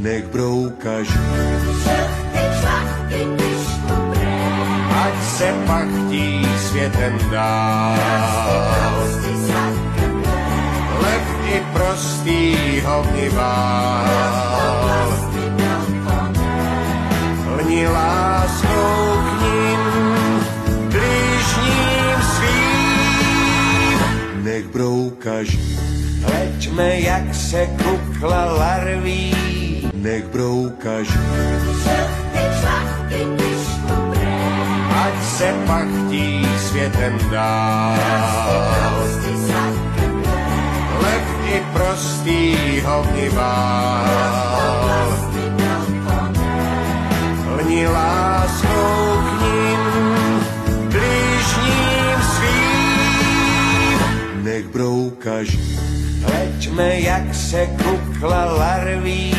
nech broukaš. Ať se pachtí světem dál, lep i prostý ohnivál, lni láskou k ním, blížním svým, nech broukaš. Hleďme, jak se kukla larví, nech broukaš. Ať se pachtí světem dál, lep i prostý ohnivál, lni láskou k ním, blížním svým, nech broukaš. Hleďme, jak se kukla larví,